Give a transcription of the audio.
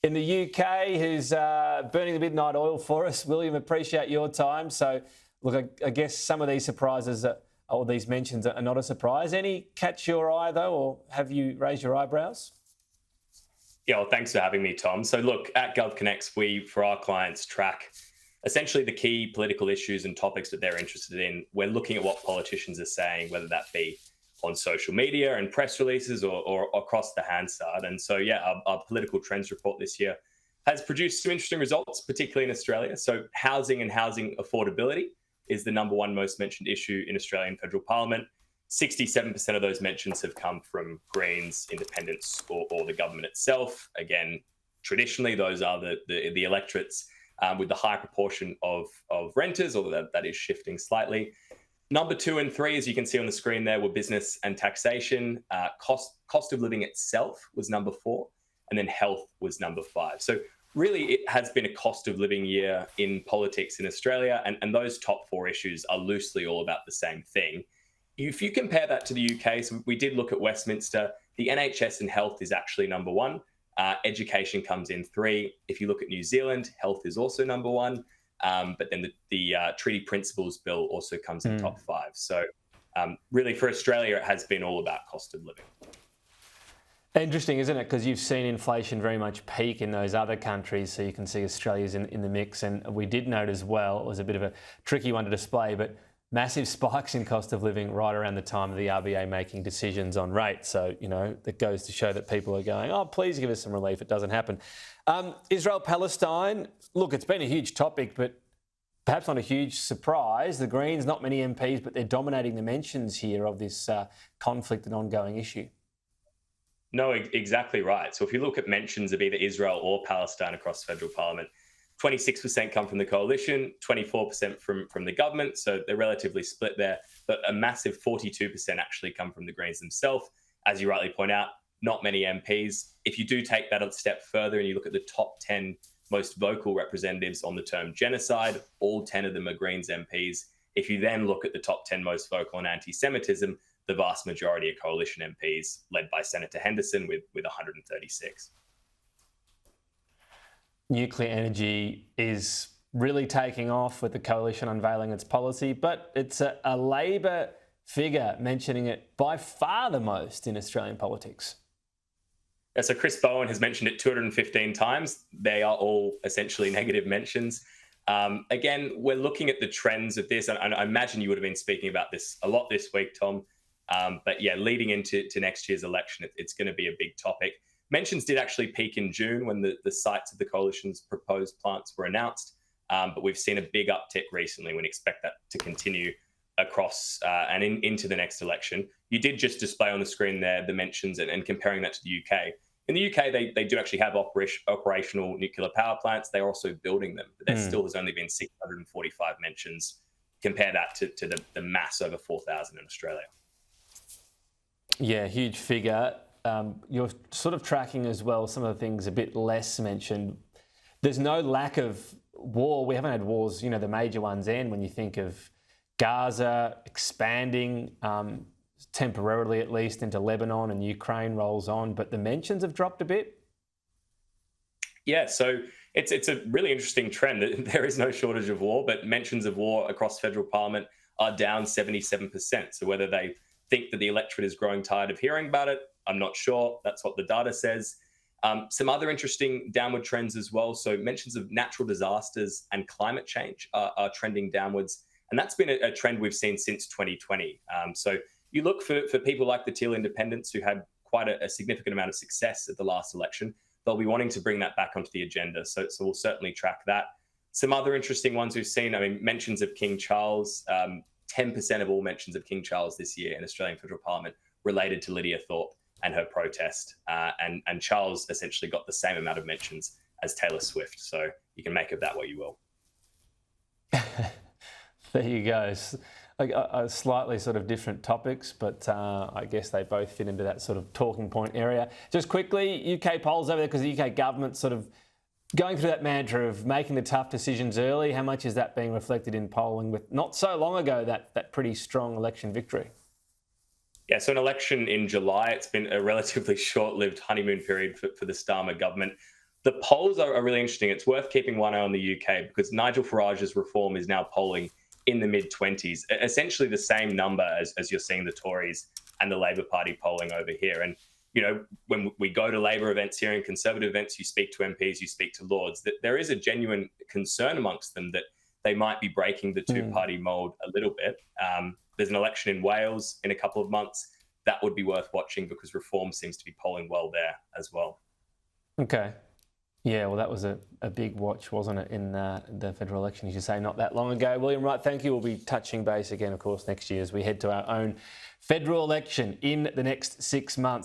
in the UK who's burning the midnight oil for us. William, appreciate your time. So, look, I guess some of these surprises or these mentions are not a surprise. Any catch your eye, though, or have you raised your eyebrows? Yeah, well, thanks for having me, Tom. So look, at GovConnex, we, for our clients, track essentially the key political issues and topics that they're interested in. We're looking at what politicians are saying, whether that be on social media and press releases or across the Hansard. And so, yeah, our political trends report this year has produced some interesting results, particularly in Australia. So housing and housing affordability is the number one most mentioned issue in Australian federal parliament. 67% of those mentions have come from Greens, independents, or the government itself. Again, traditionally, those are the electorates with the high proportion of renters, although that is shifting slightly. Number 2 and 3, as you can see on the screen there, were business and taxation. Cost of living itself was number 4, and then health was number 5. So really, it has been a cost of living year in politics in Australia, and those top 4 issues are loosely all about the same thing. If you compare that to the UK, so we did look at Westminster, the NHS and health is actually number 1. Education comes in 3. If you look at New Zealand, health is also number 1. But then the Treaty Principles Bill also comes in top 5. So really for Australia, it has been all about cost of living. Interesting, isn't it? Because you've seen inflation very much peak in those other countries, so you can see Australia's in the mix. And we did note as well, it was a bit of a tricky one to display, but massive spikes in cost of living right around the time of the RBA making decisions on rates. So, that goes to show that people are going, oh, please give us some relief. It doesn't happen. Israel-Palestine, look, it's been a huge topic, but perhaps not a huge surprise. The Greens, not many MPs, but they're dominating the mentions here of this conflict and ongoing issue. No, exactly right. So if you look at mentions of either Israel or Palestine across federal parliament, 26% come from the coalition, 24% from the government. So they're relatively split there. But a massive 42% actually come from the Greens themselves. As you rightly point out, not many MPs. If you do take that a step further and you look at the top 10 most vocal representatives on the term genocide, all 10 of them are Greens MPs. If you then look at the top 10 most vocal on anti-Semitism, the vast majority are coalition MPs, led by Senator Henderson with 136. Nuclear energy is really taking off with the coalition unveiling its policy, but it's a Labor figure mentioning it by far the most in Australian politics. Yeah, so Chris Bowen has mentioned it 215 times. They are all essentially negative mentions. Again, we're looking at the trends of this, and I imagine you would have been speaking about this a lot this week, Tom. But yeah, leading into next year's election, it's going to be a big topic. Mentions did actually peak in June when the sites of the coalition's proposed plants were announced. But we've seen a big uptick recently. We expect that to continue across and into the next election. You did just display on the screen there the mentions and comparing that to the UK. In the UK, they do actually have operational nuclear power plants. They're also building them. But there still has only been 645 mentions. Compare that to the mass over 4,000 in Australia. Yeah, huge figure. You're sort of tracking as well some of the things a bit less mentioned. There's no lack of war. We haven't had wars, the major ones end when you think of Gaza expanding temporarily at least into Lebanon, and Ukraine rolls on, but the mentions have dropped a bit. Yeah, so it's a really interesting trend. There is no shortage of war, but mentions of war across federal parliament are down 77%. So whether they think that the electorate is growing tired of hearing about it, I'm not sure. That's what the data says. Some other interesting downward trends as well. So mentions of natural disasters and climate change are trending downwards. And that's been a trend we've seen since 2020. So you look for people like the Teal Independents who had quite a significant amount of success at the last election. They'll be wanting to bring that back onto the agenda. So we'll certainly track that. Some other interesting ones we've seen, mentions of King Charles, 10% of all mentions of King Charles this year in Australian federal parliament related to Lydia Thorpe and her protest. And Charles essentially got the same amount of mentions as Taylor Swift. So you can make of that what you will. There you go. Slightly sort of different topics, but I guess they both fit into that sort of talking point area. Just quickly, UK polls over there, because the UK government sort of going through that mantra of making the tough decisions early. How much is that being reflected in polling with not so long ago that pretty strong election victory? Yeah, so an election in July, it's been a relatively short-lived honeymoon period for the Starmer government. The polls are really interesting. It's worth keeping one eye on the UK because Nigel Farage's reform is now polling in the mid-20s, essentially the same number as you're seeing the Tories and the Labor Party polling over here. And, you know, when we go to Labor events here and Conservative events, you speak to MPs, you speak to Lords, that there is a genuine concern amongst them that they might be breaking the two-party mold a little bit. There's an election in Wales in a couple of months. That would be worth watching because Reform seems to be polling well there as well. Okay. Yeah, well, that was a big watch, wasn't it, in the federal election, as you say, not that long ago. William Wright, thank you. We'll be touching base again, of course, next year as we head to our own federal election in the next 6 months.